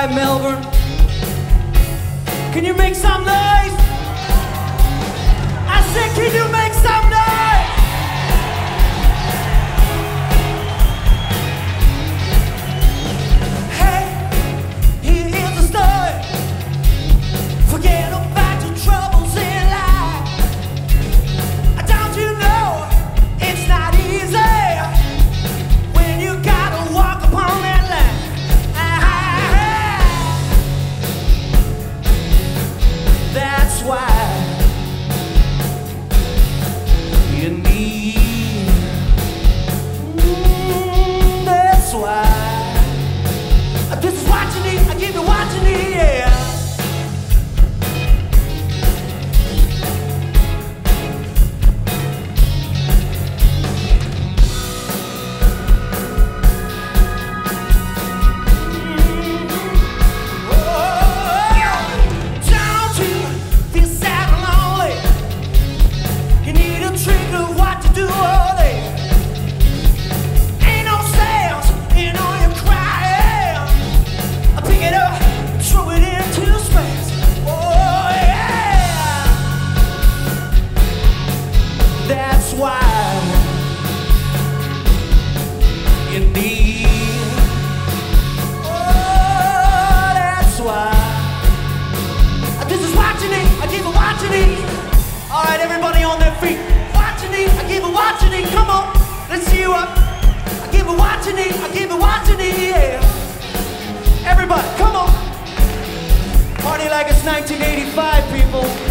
1985 Melbourne. Can you make some noise? I said, can you make some noise? Hey, here is the story. Forget about your troubles in life. Don't you know it's not easy when you gotta walk upon that line? That's why you need. That's why this is what you need. I give you what you need, yeah. Everybody, come on! Party like it's 1985, people.